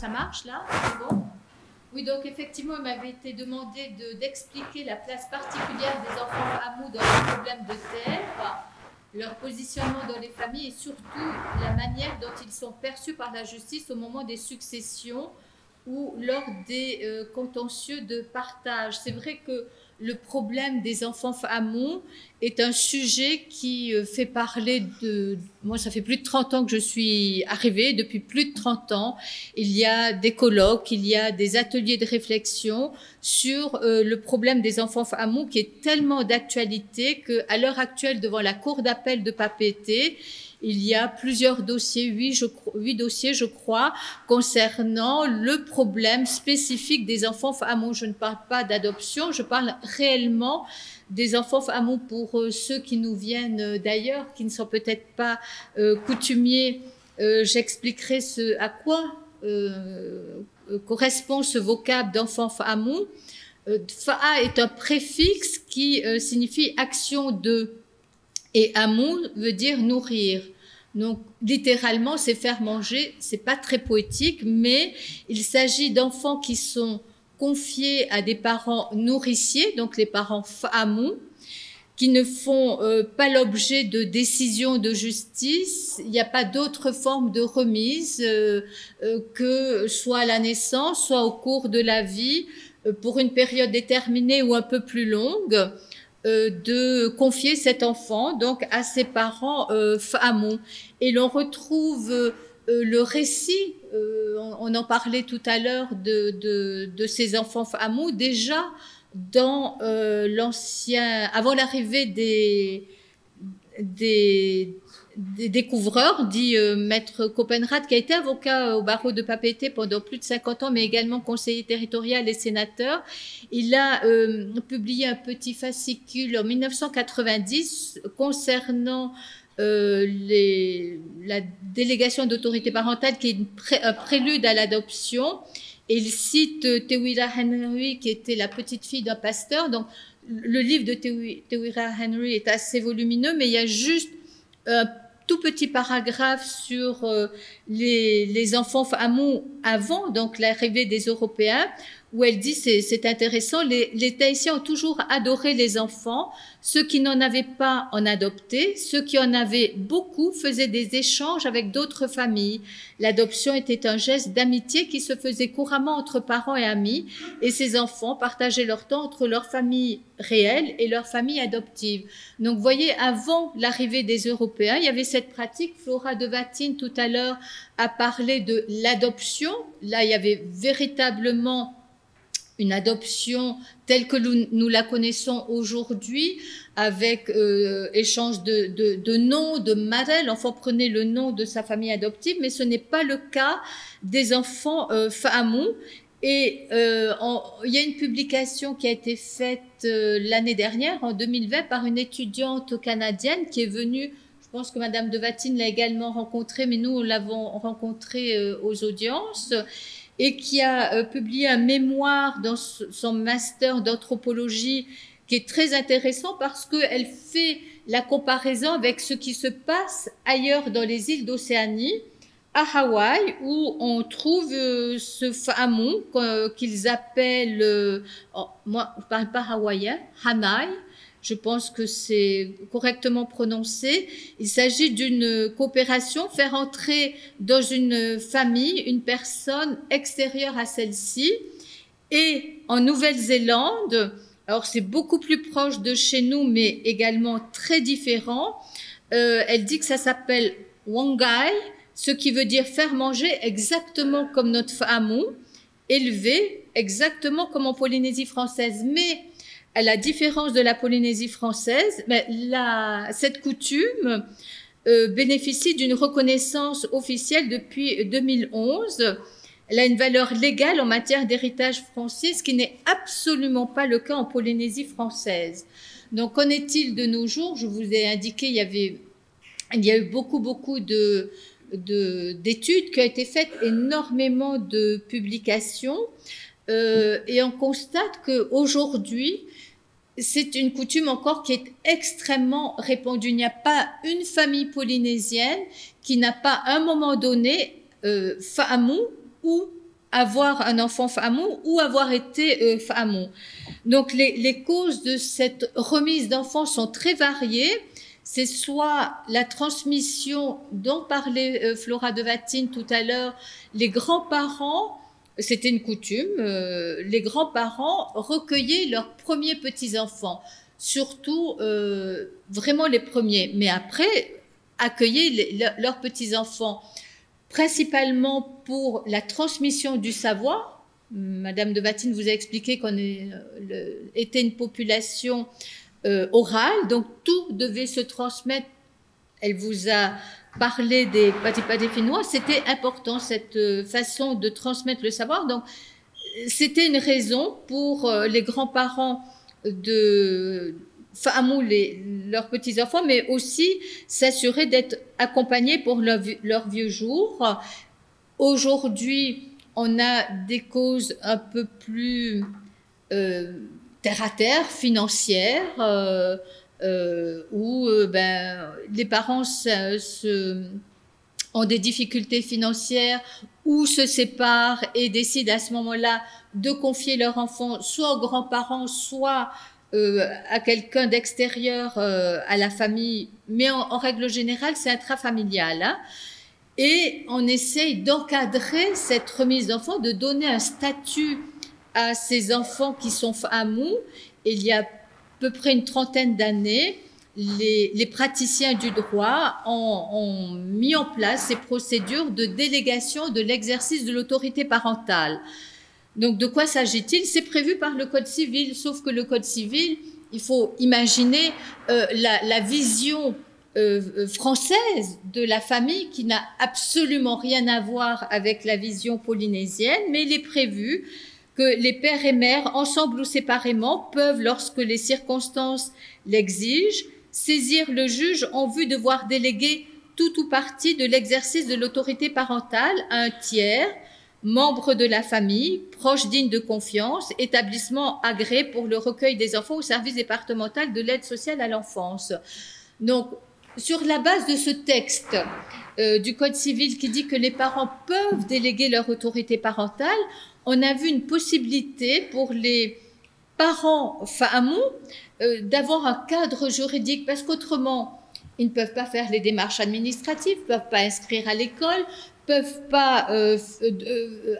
Ça marche là? C'est bon? Oui, donc effectivement, il m'avait été demandé d'expliquer la place particulière des enfants Hamou dans les problèmes de terre, leur positionnement dans les familles et surtout la manière dont ils sont perçus par la justice au moment des successions ou lors des contentieux de partage. C'est vrai que le problème des enfants Hamou est un sujet qui fait parler de... Moi, ça fait plus de 30 ans que je suis arrivée, depuis plus de 30 ans. Il y a des colloques, il y a des ateliers de réflexion sur le problème des enfants Hamou qui est tellement d'actualité qu'à l'heure actuelle, devant la cour d'appel de Papeete, il y a plusieurs dossiers, 8 dossiers, je crois, concernant le problème spécifique des enfants Hamou. Je ne parle pas d'adoption, je parle réellement des enfants Hamou pour ceux qui nous viennent d'ailleurs, qui ne sont peut-être pas coutumiers. J'expliquerai à quoi correspond ce vocable d'enfant Hamou. Fa'a est un préfixe qui signifie action de. Et Hamou veut dire nourrir. Donc, littéralement, c'est faire manger. C'est pas très poétique, mais il s'agit d'enfants qui sont confiés à des parents nourriciers, donc les parents Hamou, qui ne font pas l'objet de décisions de justice. Il n'y a pas d'autre forme de remise que soit à la naissance, soit au cours de la vie, pour une période déterminée ou un peu plus longue, de confier cet enfant donc à ses parents Hamou. Et l'on retrouve le récit, on en parlait tout à l'heure de ces enfants Hamou déjà dans l'ancien, avant l'arrivée des découvreurs, dit Maître Copenrad, qui a été avocat au barreau de Papeete pendant plus de 50 ans, mais également conseiller territorial et sénateur. Il a publié un petit fascicule en 1990 concernant la délégation d'autorité parentale, qui est un prélude à l'adoption. Et il cite Tewira Henry, qui était la petite fille d'un pasteur. Donc, le livre de Tewira Henry est assez volumineux, mais il y a juste un tout petit paragraphe sur les enfants Hamou avant donc l'arrivée des Européens, où elle dit, c'est intéressant, les Tahitiens ont toujours adoré les enfants, ceux qui n'en avaient pas en adoptaient, ceux qui en avaient beaucoup faisaient des échanges avec d'autres familles. L'adoption était un geste d'amitié qui se faisait couramment entre parents et amis, et ces enfants partageaient leur temps entre leur famille réelle et leur famille adoptive. Donc, vous voyez, avant l'arrivée des Européens, il y avait cette pratique. Flora de Vatine, tout à l'heure, a parlé de l'adoption. Là, il y avait véritablement une adoption telle que nous la connaissons aujourd'hui, avec échange de noms, de marraines. L'enfant prenait le nom de sa famille adoptive, mais ce n'est pas le cas des enfants Hamou. Et il y a une publication qui a été faite l'année dernière, en 2020, par une étudiante canadienne qui est venue. Je pense que Madame de Vatine l'a également rencontrée, mais nous, on l'avons rencontrée aux audiences, et qui a publié un mémoire dans son master d'anthropologie qui est très intéressant parce qu'elle fait la comparaison avec ce qui se passe ailleurs dans les îles d'Océanie, à Hawaï, où on trouve ce Hamou qu'ils appellent, moi je ne parle pas hawaïen, Hanai. Je pense que c'est correctement prononcé. Il s'agit d'une coopération, faire entrer dans une famille une personne extérieure à celle-ci. Et en Nouvelle-Zélande, alors c'est beaucoup plus proche de chez nous, mais également très différent, elle dit que ça s'appelle Wangai, ce qui veut dire faire manger exactement comme notre Hamou, élevé exactement comme en Polynésie française. Mais à la différence de la Polynésie française, cette coutume bénéficie d'une reconnaissance officielle depuis 2011. Elle a une valeur légale en matière d'héritage français, ce qui n'est absolument pas le cas en Polynésie française. Donc, qu'en est-il de nos jours? Je vous ai indiqué, il y a eu beaucoup d'études qui ont été faites, énormément de publications, et on constate qu'aujourd'hui, c'est une coutume encore qui est extrêmement répandue. Il n'y a pas une famille polynésienne qui n'a pas à un moment donné Hamou ou avoir un enfant famou ou avoir été famou. Donc les causes de cette remise d'enfants sont très variées. C'est soit la transmission dont parlait Flora de Vatine tout à l'heure, les grands-parents, c'était une coutume, les grands-parents recueillaient leurs premiers petits-enfants, surtout vraiment les premiers, mais après accueillaient leurs petits-enfants, principalement pour la transmission du savoir. Madame de Vatine vous a expliqué qu'on était une population orale, donc tout devait se transmettre. Elle vous a parlé des Patipati finnois, c'était important cette façon de transmettre le savoir. Donc c'était une raison pour les grands-parents de famou leurs petits-enfants, mais aussi s'assurer d'être accompagnés pour leurs vieux jours. Aujourd'hui, on a des causes un peu plus terre à terre, financières, où les parents ont des difficultés financières ou se séparent et décident à ce moment-là de confier leur enfant soit aux grands-parents, soit à quelqu'un d'extérieur à la famille, mais en règle générale, c'est intrafamilial. Hein. Et on essaye d'encadrer cette remise d'enfants, de donner un statut à ces enfants qui sont famous. Il y a à peu près une trentaine d'années, les praticiens du droit ont mis en place ces procédures de délégation de l'exercice de l'autorité parentale. Donc, de quoi s'agit-il? C'est prévu par le Code civil, sauf que le Code civil, il faut imaginer la vision française de la famille qui n'a absolument rien à voir avec la vision polynésienne, mais il est prévu que les pères et mères, ensemble ou séparément, peuvent, lorsque les circonstances l'exigent, saisir le juge en vue de voir déléguer tout ou partie de l'exercice de l'autorité parentale à un tiers, membre de la famille, proche digne de confiance, établissement agréé pour le recueil des enfants au service départemental de l'aide sociale à l'enfance. Donc, sur la base de ce texte du Code civil qui dit que les parents peuvent déléguer leur autorité parentale, on a vu une possibilité pour les parents famous d'avoir un cadre juridique, parce qu'autrement, ils ne peuvent pas faire les démarches administratives, ne peuvent pas inscrire à l'école, peuvent pas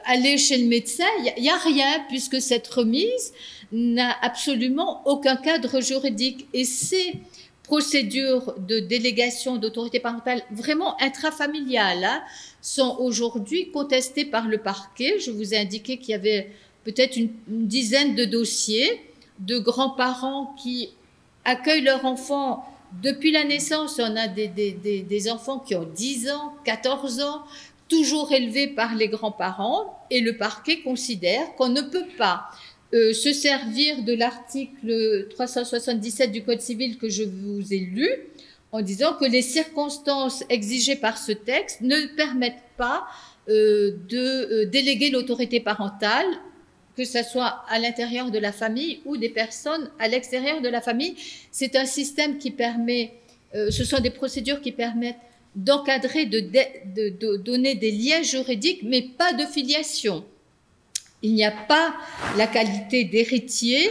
aller chez le médecin. Il n'y a rien, puisque cette remise n'a absolument aucun cadre juridique. Et ces procédures de délégation d'autorité parentale vraiment intrafamiliales hein, sont aujourd'hui contestées par le parquet. Je vous ai indiqué qu'il y avait peut-être une dizaine de dossiers de grands-parents qui accueillent leurs enfants depuis la naissance. On a des enfants qui ont 10 ans, 14 ans, toujours élevés par les grands-parents, et le parquet considère qu'on ne peut pas se servir de l'article 377 du Code civil que je vous ai lu, en disant que les circonstances exigées par ce texte ne permettent pas de déléguer l'autorité parentale, que ce soit à l'intérieur de la famille ou des personnes à l'extérieur de la famille. C'est un système qui permet, ce sont des procédures qui permettent d'encadrer, de donner des liens juridiques, mais pas de filiation. Il n'y a pas la qualité d'héritier,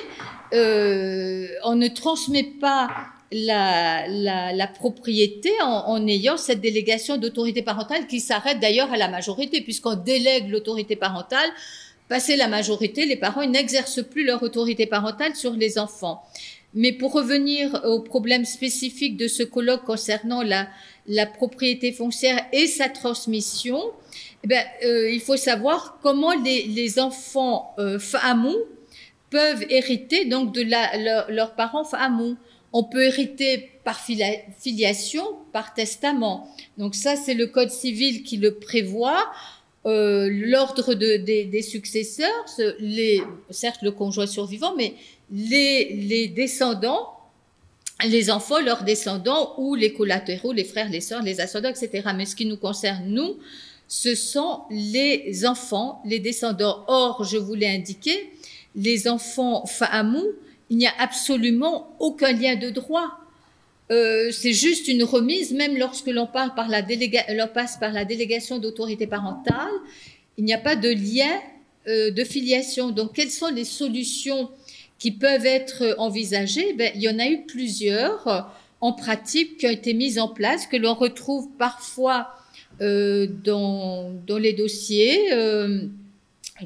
on ne transmet pas la propriété en ayant cette délégation d'autorité parentale qui s'arrête d'ailleurs à la majorité, puisqu'on délègue l'autorité parentale. Passé la majorité, les parents n'exercent plus leur autorité parentale sur les enfants. Mais pour revenir au problème spécifique de ce colloque concernant la propriété foncière et sa transmission, eh bien, il faut savoir comment les enfants famous peuvent hériter donc de leurs parents famous. On peut hériter par filiation, par testament. Donc ça, c'est le Code civil qui le prévoit. L'ordre des successeurs, certes le conjoint survivant, mais les descendants, les enfants, leurs descendants, ou les collatéraux, les frères, les sœurs, les ascendants, etc. Mais ce qui nous concerne, nous, ce sont les enfants, les descendants. Or, je vous l'ai indiqué, les enfants famous, il n'y a absolument aucun lien de droit. C'est juste une remise, même lorsque l'on passe par la délégation d'autorité parentale, il n'y a pas de lien de filiation. Donc, quelles sont les solutions qui peuvent être envisagées? Ben, il y en a eu plusieurs en pratique qui ont été mises en place, que l'on retrouve parfois dans les dossiers,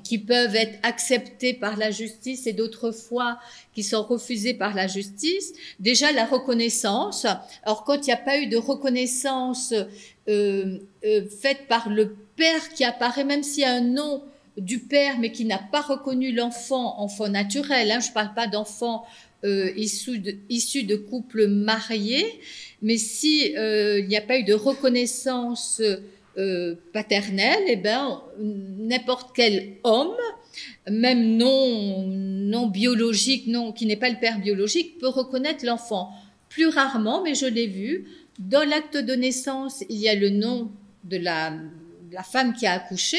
qui peuvent être acceptés par la justice et d'autres fois qui sont refusés par la justice. Déjà, la reconnaissance. Alors, quand il n'y a pas eu de reconnaissance faite par le père qui apparaît, même s'il y a un nom du père, mais qui n'a pas reconnu l'enfant, enfant naturel, hein, je ne parle pas d'enfant issu de couples mariés, mais si il n'y a pas eu de reconnaissance paternelle, eh ben, n'importe quel homme, même non biologique, qui n'est pas le père biologique, peut reconnaître l'enfant. Plus rarement, mais je l'ai vu, dans l'acte de naissance, il y a le nom de la femme qui a accouché,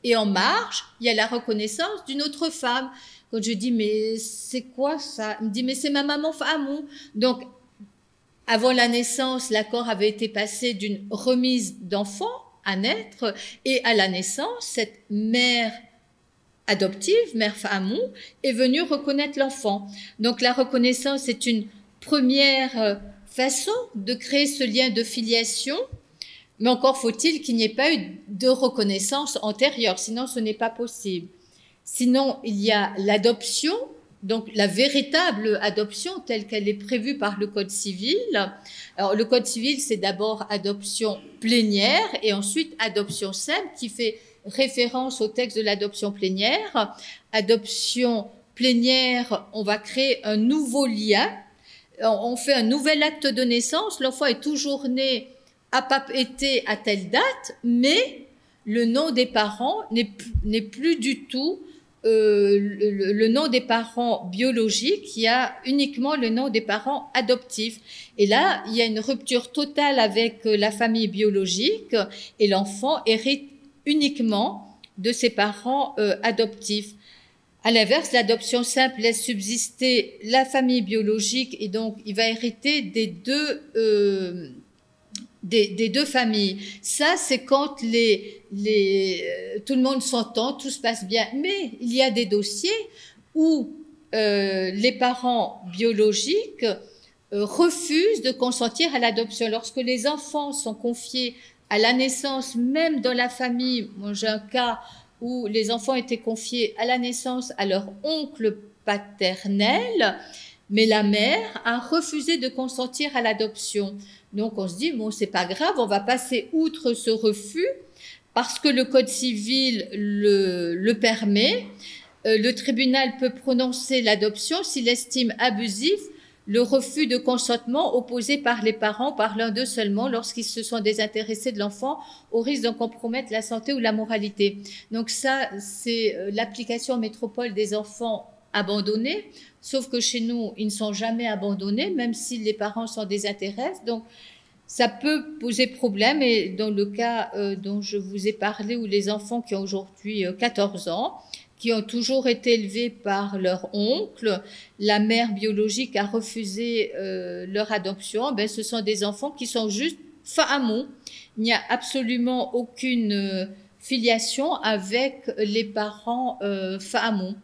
et en marge, il y a la reconnaissance d'une autre femme. Quand je dis, mais c'est quoi ça? Il me dit, mais c'est ma maman Fahamou. Donc, avant la naissance, l'accord avait été passé d'une remise d'enfant à naître, et à la naissance, cette mère adoptive, mère Fahamou, est venue reconnaître l'enfant. Donc, la reconnaissance est une première façon de créer ce lien de filiation. Mais encore faut-il qu'il n'y ait pas eu de reconnaissance antérieure, sinon ce n'est pas possible. Sinon, il y a l'adoption, donc la véritable adoption telle qu'elle est prévue par le Code civil. Alors, le Code civil, c'est d'abord adoption plénière et ensuite adoption simple qui fait référence au texte de l'adoption plénière. Adoption plénière, on va créer un nouveau lien. On fait un nouvel acte de naissance. L'enfant est toujours né à papeter à telle date, mais le nom des parents n'est plus du tout le nom des parents biologiques, il y a uniquement le nom des parents adoptifs. Et là, il y a une rupture totale avec la famille biologique et l'enfant hérite uniquement de ses parents adoptifs. À l'inverse, l'adoption simple laisse subsister la famille biologique et donc il va hériter des deux familles. Ça, c'est quand tout le monde s'entend, tout se passe bien. Mais il y a des dossiers où les parents biologiques refusent de consentir à l'adoption. Lorsque les enfants sont confiés à la naissance, même dans la famille, moi j'ai un cas où les enfants étaient confiés à la naissance à leur oncle paternel, mais la mère a refusé de consentir à l'adoption. Donc on se dit, bon, c'est pas grave, on va passer outre ce refus parce que le Code civil le permet. Le tribunal peut prononcer l'adoption s'il estime abusif le refus de consentement opposé par les parents, par l'un d'eux seulement, lorsqu'ils se sont désintéressés de l'enfant au risque d'en compromettre la santé ou la moralité. Donc ça, c'est l'application en métropole des enfants abandonnés, sauf que chez nous, ils ne sont jamais abandonnés, même si les parents s'en désintéressent. Donc, ça peut poser problème. Et dans le cas dont je vous ai parlé, où les enfants qui ont aujourd'hui 14 ans, qui ont toujours été élevés par leur oncle, la mère biologique a refusé leur adoption, ben, ce sont des enfants qui sont juste Fahamou. Il n'y a absolument aucune filiation avec les parents Fahamou.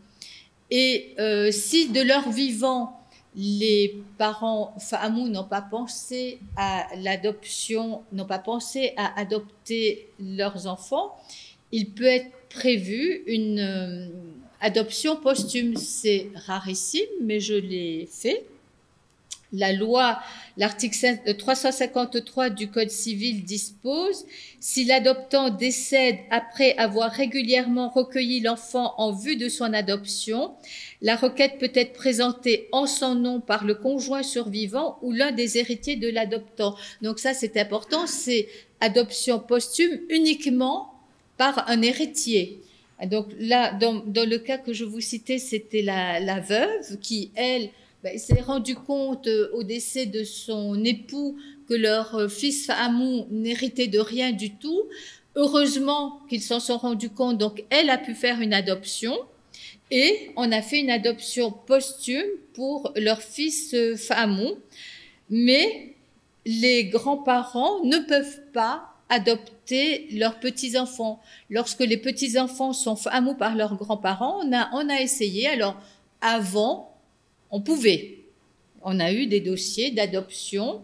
Et si de leur vivant, les parents Fahamou n'ont pas pensé à l'adoption, n'ont pas pensé à adopter leurs enfants, il peut être prévu une adoption posthume. C'est rarissime, mais je l'ai fait. La loi, l'article 353 du Code civil dispose « Si l'adoptant décède après avoir régulièrement recueilli l'enfant en vue de son adoption, la requête peut être présentée en son nom par le conjoint survivant ou l'un des héritiers de l'adoptant. » Donc ça, c'est important, c'est adoption posthume uniquement par un héritier. Donc là, dans le cas que je vous citais, c'était la veuve qui, elle, s'est rendu compte au décès de son époux que leur fils Fahamou n'héritait de rien du tout. Heureusement qu'ils s'en sont rendus compte, donc elle a pu faire une adoption et on a fait une adoption posthume pour leur fils Fahamou. Mais les grands-parents ne peuvent pas adopter leurs petits-enfants. Lorsque les petits-enfants sont famous par leurs grands-parents, on a essayé. Alors, avant, on pouvait. On a eu des dossiers d'adoption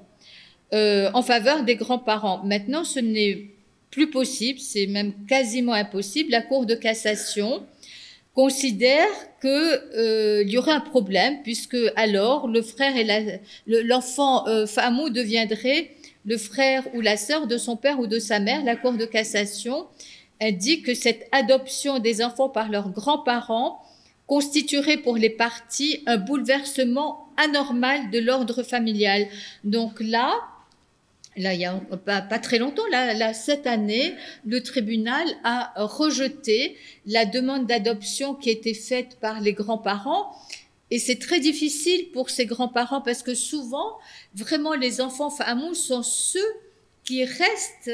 en faveur des grands-parents. Maintenant, ce n'est plus possible, c'est même quasiment impossible. La Cour de cassation considère qu'il y aurait un problème, puisque alors le frère et l'enfant fameux deviendrait le frère ou la sœur de son père ou de sa mère. La Cour de cassation indique que cette adoption des enfants par leurs grands-parents constituerait pour les parties un bouleversement anormal de l'ordre familial. Donc là, il y a pas très longtemps, là, cette année, le tribunal a rejeté la demande d'adoption qui a été faite par les grands-parents. Et c'est très difficile pour ces grands-parents parce que souvent, vraiment, les enfants fameux sont ceux qui restent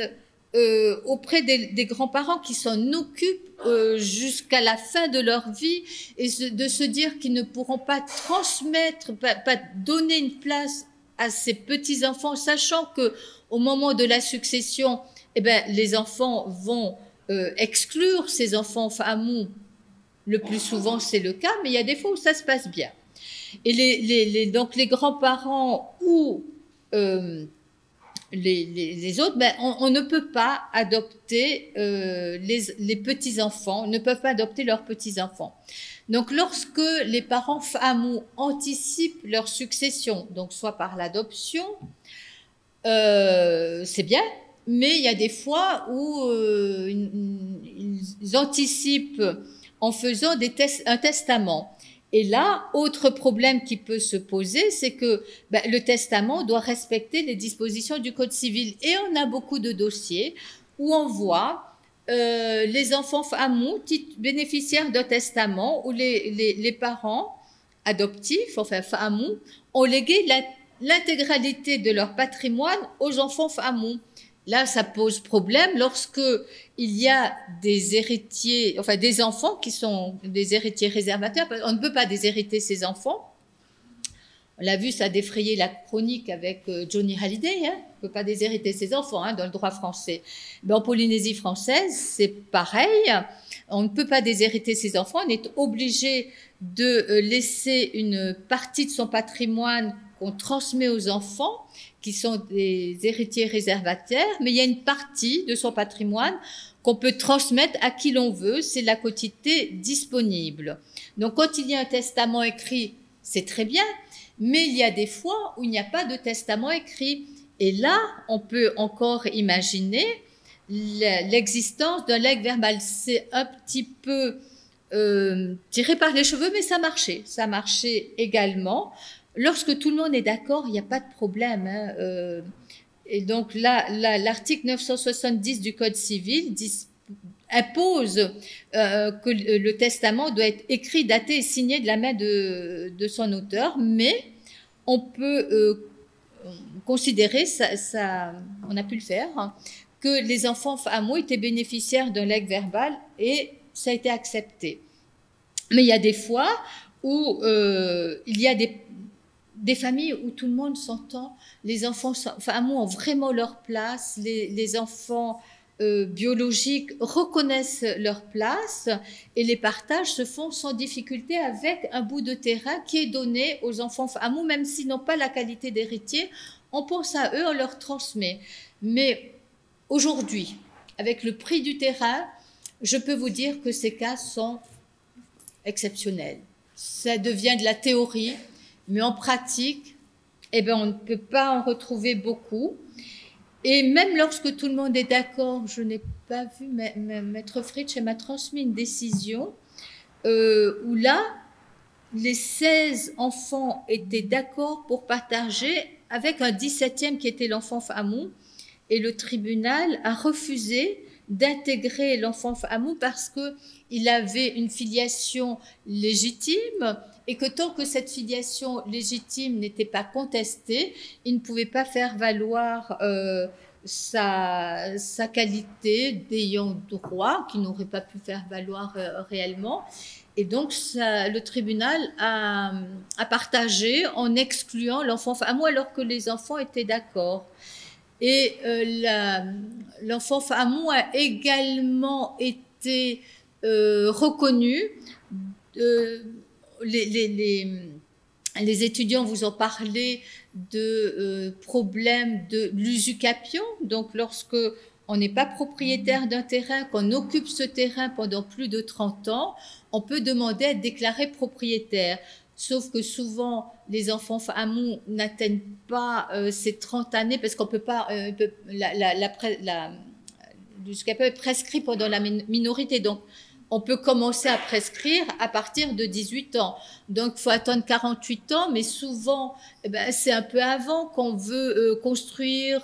auprès des grands-parents, qui s'en occupent jusqu'à la fin de leur vie, et de se dire qu'ils ne pourront pas transmettre, pas donner une place à ces petits-enfants, sachant que au moment de la succession, eh ben, les enfants vont exclure ces enfants fameux. Le plus souvent, c'est le cas, mais il y a des fois où ça se passe bien. Et donc les grands-parents ou les autres, ben, on ne peut pas adopter les petits-enfants, ne peuvent pas adopter leurs petits-enfants. Donc, lorsque les parents fameux anticipent leur succession, donc soit par l'adoption, c'est bien, mais il y a des fois où ils anticipent en faisant un testament. Et là, autre problème qui peut se poser, c'est que le testament doit respecter les dispositions du Code civil. Et on a beaucoup de dossiers où on voit les enfants fameux bénéficiaires d'un testament où les parents adoptifs, enfin fameux, ont légué l'intégralité de leur patrimoine aux enfants fameux. Là, ça pose problème lorsque il y a des héritiers, enfin des enfants qui sont des héritiers réservataires. On ne peut pas déshériter ces enfants. On l'a vu, ça a défrayé la chronique avec Johnny Hallyday. Hein. On ne peut pas déshériter ses enfants dans le droit français. Mais en Polynésie française, c'est pareil. On ne peut pas déshériter ses enfants. On est obligé de laisser une partie de son patrimoine qu'on transmet aux enfants, qui sont des héritiers réservataires, mais il y a une partie de son patrimoine qu'on peut transmettre à qui l'on veut, c'est la quotité disponible. Donc quand il y a un testament écrit, c'est très bien, mais il y a des fois où il n'y a pas de testament écrit. Et là, on peut encore imaginer l'existence d'un legs verbal. C'est un petit peu tiré par les cheveux, mais ça marchait également. Lorsque tout le monde est d'accord, il n'y a pas de problème. Hein. Et donc là, l'article 970 du Code civil impose que le testament doit être écrit, daté et signé de la main de son auteur, mais on peut considérer, on a pu le faire, hein, que les enfants fameux étaient bénéficiaires d'un legs verbal et ça a été accepté. Mais il y a des fois où il y a des familles où tout le monde s'entend, les enfants fameux ont vraiment leur place, les enfants biologiques reconnaissent leur place et les partages se font sans difficulté avec un bout de terrain qui est donné aux enfants fameux, même s'ils n'ont pas la qualité d'héritier, on pense à eux, on leur transmet. Mais aujourd'hui, avec le prix du terrain, je peux vous dire que ces cas sont exceptionnels. Ça devient de la théorie, mais en pratique, on ne peut pas en retrouver beaucoup. Et même lorsque tout le monde est d'accord, je n'ai pas vu, Maître Fritsch m'a transmis une décision où là, les 16 enfants étaient d'accord pour partager avec un 17e qui était l'enfant fameux, et le tribunal a refusé d'intégrer l'enfant fameux parce qu'il avait une filiation légitime et que tant que cette filiation légitime n'était pas contestée, il ne pouvait pas faire valoir sa qualité d'ayant droit, qu'il n'aurait pas pu faire valoir réellement. Et donc, le tribunal a partagé en excluant l'enfant fameux alors que les enfants étaient d'accord. Et l'enfant Famou a également été reconnu. Les étudiants vous ont parlé de problèmes de l'usucapion. Donc, lorsque on n'est pas propriétaire d'un terrain, qu'on occupe ce terrain pendant plus de 30 ans, on peut demander à être déclaré propriétaire. Sauf que souvent, les enfants Famou n'atteignent pas ces 30 années parce qu'on peut pas, l'usucapion est prescrit pendant la minorité. Donc, on peut commencer à prescrire à partir de 18 ans. Donc, il faut attendre 48 ans, mais souvent, c'est un peu avant qu'on veut construire,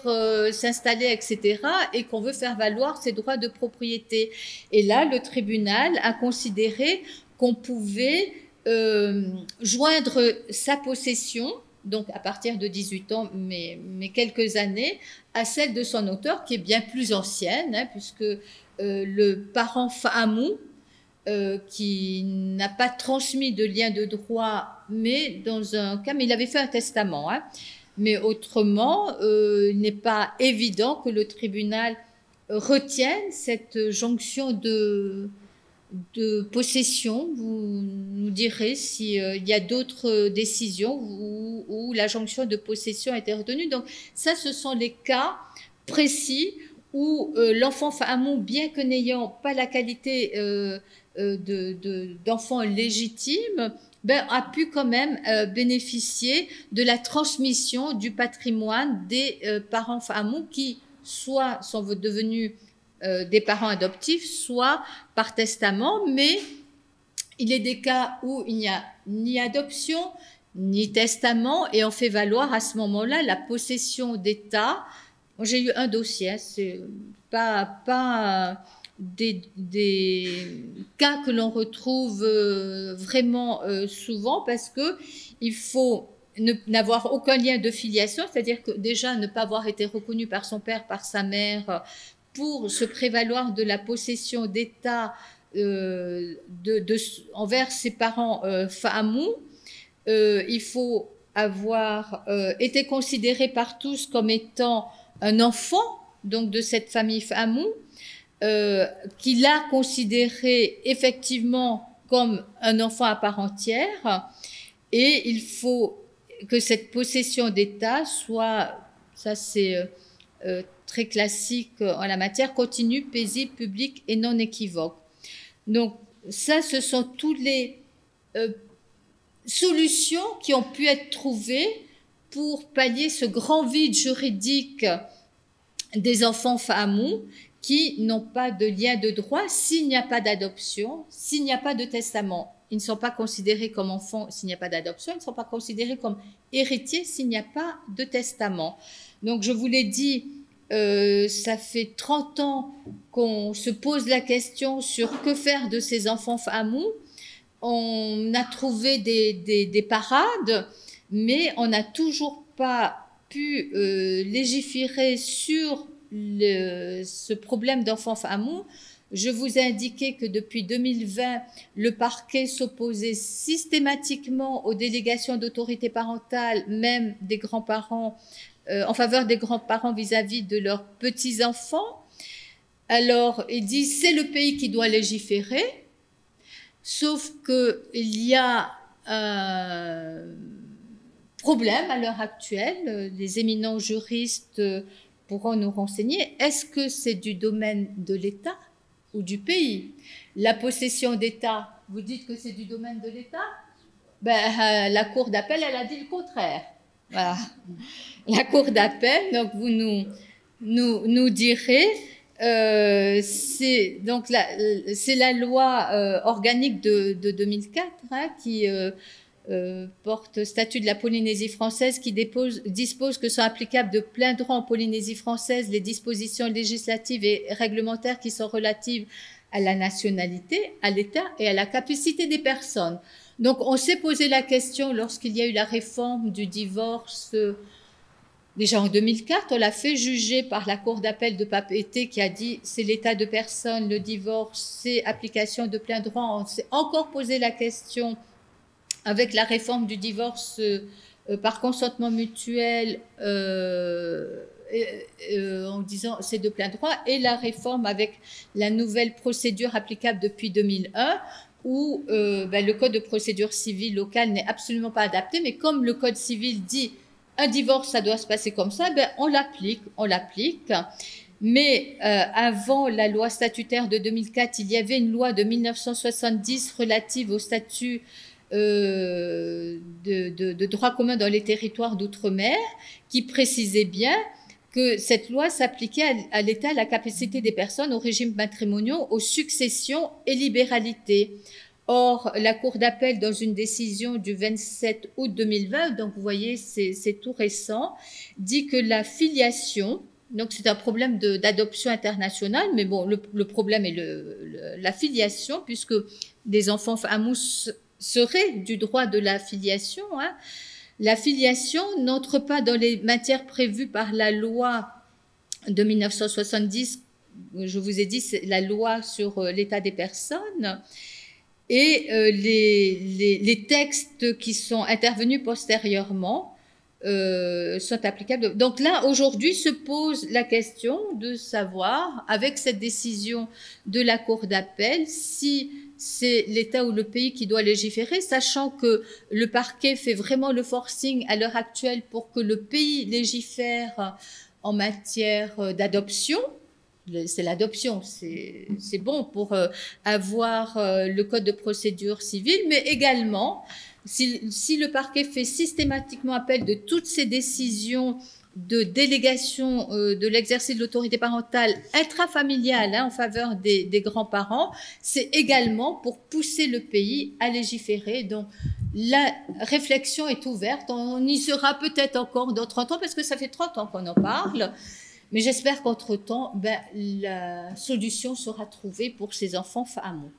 s'installer, etc., et qu'on veut faire valoir ses droits de propriété. Et là, le tribunal a considéré qu'on pouvait joindre sa possession, donc à partir de 18 ans, mais quelques années, à celle de son auteur, qui est bien plus ancienne, hein, puisque le parent Famou, qui n'a pas transmis de lien de droit, mais dans un cas, mais il avait fait un testament. Hein. Mais autrement, il n'est pas évident que le tribunal retienne cette jonction de possession. Vous nous direz s'il y a d'autres décisions où la jonction de possession a été retenue. Donc ça, ce sont les cas précis où l'enfant Famou, bien que n'ayant pas la qualité d'enfant légitime, a pu quand même bénéficier de la transmission du patrimoine des parents Famou qui soit sont devenus des parents adoptifs, soit par testament, mais il est des cas où il n'y a ni adoption, ni testament, et on fait valoir à ce moment-là la possession d'État. J'ai eu un dossier, hein, c'est pas des cas que l'on retrouve vraiment souvent, parce que il faut n'avoir aucun lien de filiation, c'est-à-dire que déjà ne pas avoir été reconnu par son père, par sa mère, pour se prévaloir de la possession d'État envers ses parents Famou. Il faut avoir été considéré par tous comme étant un enfant donc de cette famille Famou, qu'il a considéré effectivement comme un enfant à part entière, et il faut que cette possession d'État soit, ça c'est très classique en la matière, continue, paisible, publique et non équivoque. Donc ça, ce sont toutes les solutions qui ont pu être trouvées pour pallier ce grand vide juridique des enfants Famou qui n'ont pas de lien de droit s'il n'y a pas d'adoption, s'il n'y a pas de testament. Ils ne sont pas considérés comme enfants s'il n'y a pas d'adoption, ils ne sont pas considérés comme héritiers s'il n'y a pas de testament. Donc je vous l'ai dit, ça fait 30 ans qu'on se pose la question sur que faire de ces enfants Famou. On a trouvé des parades, mais on n'a toujours pas pu légiférer sur ce problème d'enfants Famou. Je vous ai indiqué que depuis 2020, le parquet s'opposait systématiquement aux délégations d'autorité parentale, même des grands-parents, en faveur des grands-parents vis-à-vis de leurs petits-enfants. Alors, il dit c'est le pays qui doit légiférer, sauf qu'il y a un problème à l'heure actuelle. Les éminents juristes pourront nous renseigner. Est-ce que c'est du domaine de l'État ou du pays? La possession d'État, vous dites que c'est du domaine de l'État? La Cour d'appel, elle a dit le contraire. Voilà. La Cour d'appel, donc vous nous direz, c'est la loi organique de 2004 hein, qui porte statut de la Polynésie française, qui dispose que sont applicables de plein droit en Polynésie française les dispositions législatives et réglementaires qui sont relatives à la nationalité, à l'État et à la capacité des personnes. Donc on s'est posé la question lorsqu'il y a eu la réforme du divorce. Déjà en 2004, on l'a fait juger par la Cour d'appel de Papeete qui a dit c'est l'état de personne, le divorce, c'est application de plein droit. On s'est encore posé la question avec la réforme du divorce par consentement mutuel en disant c'est de plein droit, et la réforme avec la nouvelle procédure applicable depuis 2001, où le code de procédure civile locale n'est absolument pas adapté, mais comme le code civil dit un divorce, ça doit se passer comme ça, on l'applique. Mais avant la loi statutaire de 2004, il y avait une loi de 1970 relative au statut de droit commun dans les territoires d'outre-mer, qui précisait bien que cette loi s'appliquait à l'État, à la capacité des personnes, aux régimes matrimoniaux, aux successions et libéralités. Or, la Cour d'appel, dans une décision du 27 août 2020, donc vous voyez, c'est tout récent, dit que la filiation, donc c'est un problème d'adoption internationale, mais bon, le problème est la filiation, puisque des enfants famous seraient du droit de la filiation. Hein. La filiation n'entre pas dans les matières prévues par la loi de 1970, je vous ai dit, c'est la loi sur l'état des personnes. Et les textes qui sont intervenus postérieurement sont applicables. Donc là, aujourd'hui, se pose la question de savoir, avec cette décision de la Cour d'appel, si c'est l'État ou le pays qui doit légiférer, sachant que le parquet fait vraiment le forcing à l'heure actuelle pour que le pays légifère en matière d'adoption. C'est l'adoption, c'est bon pour avoir le code de procédure civile, mais également, si le parquet fait systématiquement appel de toutes ces décisions de délégation de l'exercice de l'autorité parentale intrafamiliale en faveur des grands-parents, c'est également pour pousser le pays à légiférer. Donc, la réflexion est ouverte. On y sera peut-être encore dans 30 ans, parce que ça fait 30 ans qu'on en parle. Mais j'espère qu'entre-temps, la solution sera trouvée pour ces enfants fameux.